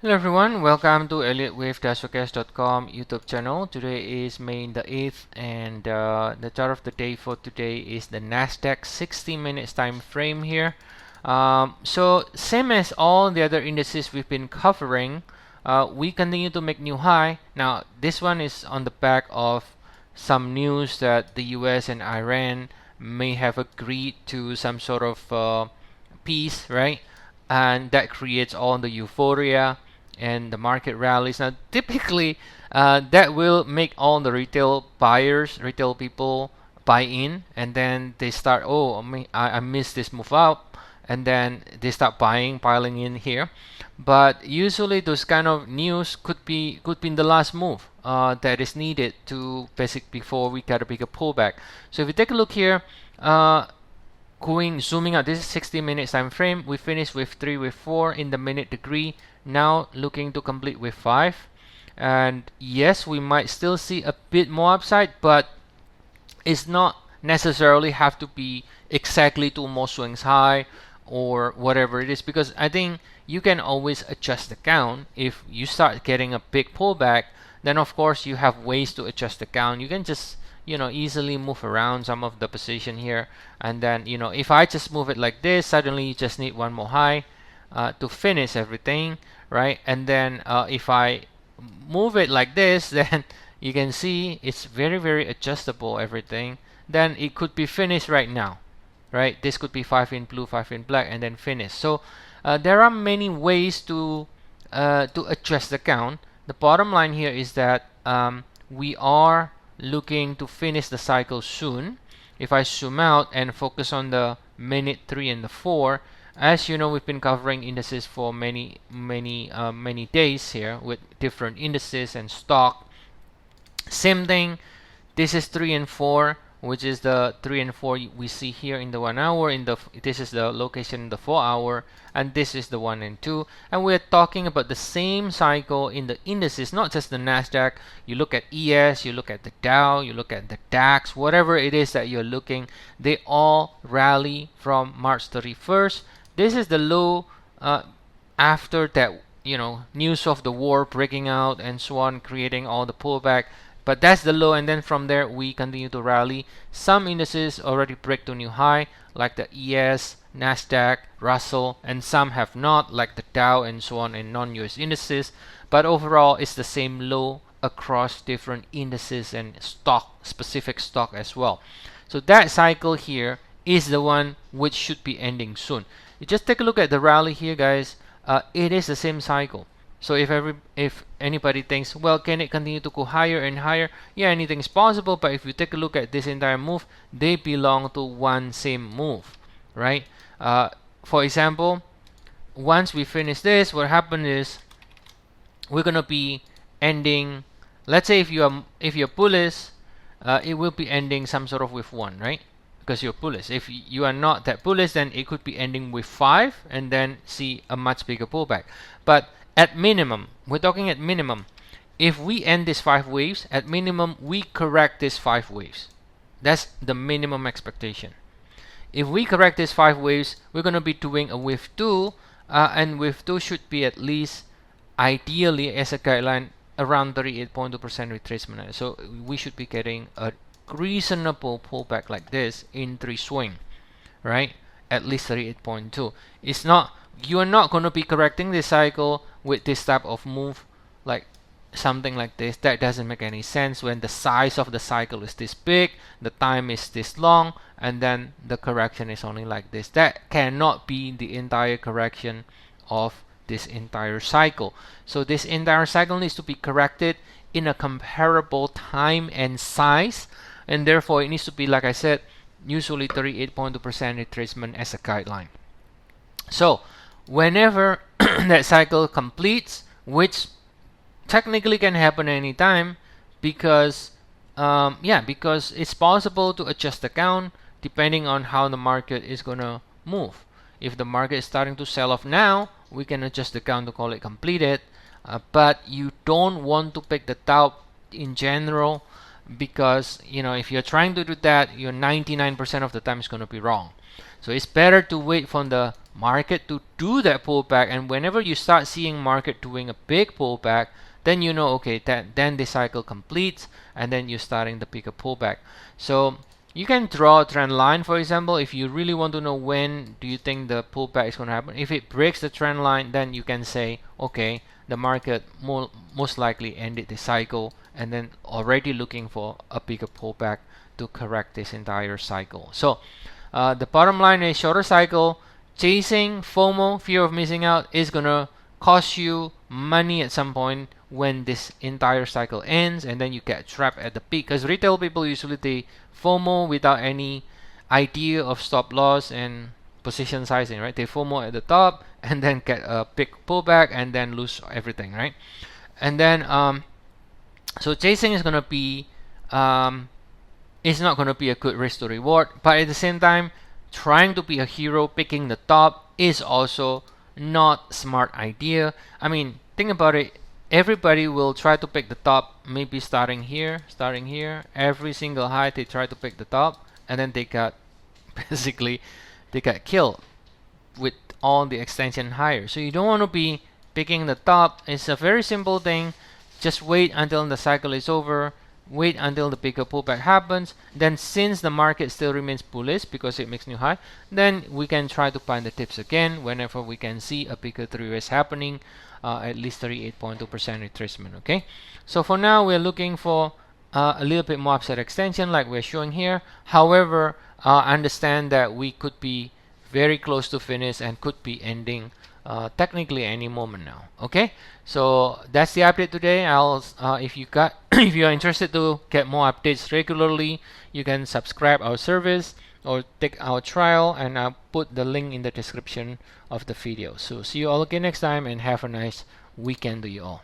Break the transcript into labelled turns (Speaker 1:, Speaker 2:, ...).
Speaker 1: Hello everyone, welcome to Elliottwave-forecast.com YouTube channel. Today is May the 8th and the chart of the day for today is the Nasdaq 60 minutes time frame here. So same as all the other indices we've been covering, we continue to make new high. Now this one is on the back of some news that the US and Iran may have agreed to some sort of peace, right? And that creates all the euphoria and the market rallies. Now, typically, that will make all the retail buyers, retail people buy in, and then they start, oh, I missed this move up, and then they start buying, piling in here. But usually, those kind of news could be in the last move that is needed to before we get a bigger pullback. So if you take a look here, zooming out, this is 60 minutes time frame. We finished with 3 with 4 in the minute degree. Now looking to complete with 5, and yes, we might still see a bit more upside, but it's not necessarily have to be exactly 2 more swings high or whatever it is, because I think you can always adjust the count. If you start getting a big pullback, then of course you have ways to adjust the count. You can just easily move around some of the position here, and then if I just move it like this, suddenly you just need 1 more high to finish everything, right? And then if I move it like this, then you can see it's very adjustable, everything. Then it could be finished right now, right? This could be 5 in blue, 5 in black, and then finish. So there are many ways to adjust the count. The bottom line here is that we are looking to finish the cycle soon. If I zoom out and focus on the minute 3 and the 4, as you know, we've been covering indices for many days here with different indices and stock. Same thing, this is 3 and 4, which is the 3 and 4 we see here in the 1 hour. This is the location in the 4 hour, and this is the 1 and 2. And we're talking about the same cycle in the indices, not just the Nasdaq. You look at ES, you look at the Dow, you look at the DAX, whatever it is that you're looking, they all rally from March 31st. This is the low after that, news of the war breaking out and so on, creating all the pullback. But that's the low, and then from there we continue to rally. Some indices already break to new high, like the ES, Nasdaq, Russell, and some have not, like the Dow and so on, and non-US indices. But overall, it's the same low across different indices and specific stock as well. So that cycle here is the one which should be ending soon. You just take a look at the rally here, guys. It is the same cycle. So if anybody thinks, well, can it continue to go higher and higher? Yeah, anything is possible. But if you take a look at this entire move, they belong to one same move, right? For example, once we finish this, what happened is we're gonna be ending. Let's say if you're bullish, it will be ending some sort of with 1, right? Because you're bullish. If you are not that bullish, then it could be ending with 5 and then see a much bigger pullback. But at minimum, we're talking at minimum, if we end these 5 waves, at minimum we correct these 5 waves. That's the minimum expectation. If we correct these 5 waves, we're going to be doing a wave 2, and wave 2 should be at least, ideally as a guideline, around 38.2% retracement. So we should be getting a reasonable pullback like this in 3 swing, right? At least 38.2. It's not, you are not going to be correcting this cycle with this type of move, like something like this. That doesn't make any sense when the size of the cycle is this big, the time is this long, and then the correction is only like this. That cannot be the entire correction of this entire cycle. So this entire cycle needs to be corrected in a comparable time and size, and therefore it needs to be, like I said, usually 38.2% retracement as a guideline. So whenever that cycle completes, which technically can happen anytime, because because it's possible to adjust the count depending on how the market is gonna move. If the market is starting to sell off now, we can adjust the count to call it completed. But you don't want to pick the top in general, because if you're trying to do that, you're 99% of the time is going to be wrong. So it's better to wait for the market to do that pullback, and whenever you start seeing market doing a big pullback, then you know, okay, then the cycle completes, and then you're starting the bigger pullback. So you can draw a trend line, for example, if you really want to know when do you think the pullback is going to happen. If it breaks the trend line, then you can say, okay, the market most likely ended the cycle, and then already looking for a bigger pullback to correct this entire cycle. So the bottom line is, shorter cycle, chasing FOMO, fear of missing out, is gonna cost you money at some point when this entire cycle ends, and then you get trapped at the peak. Because retail people usually, they FOMO without any idea of stop loss and position sizing, right? They FOMO at the top and then get a big pullback and then lose everything, right? And then so chasing is gonna be it's not gonna be a good risk to reward, but at the same time, trying to be a hero picking the top is also not smart idea. I mean, think about it. Everybody will try to pick the top, maybe starting here, every single high they try to pick the top, and then they got basically they got killed with all the extension higher. So you don't want to be picking the top. It's a very simple thing. Just wait until the cycle is over, wait until the bigger pullback happens. Then since the market still remains bullish because it makes new high, then we can try to find the tips again whenever we can see a bigger 3-ways happening, at least 38.2% retracement. Okay, so for now we're looking for a little bit more upside extension like we're showing here. However, understand that we could be very close to finish and could be ending technically any moment now. Okay, so that's the update today. I'll if you are interested to get more updates regularly, you can subscribe our service or take our trial, and I'll put the link in the description of the video. So see you all again next time, and have a nice weekend to you all.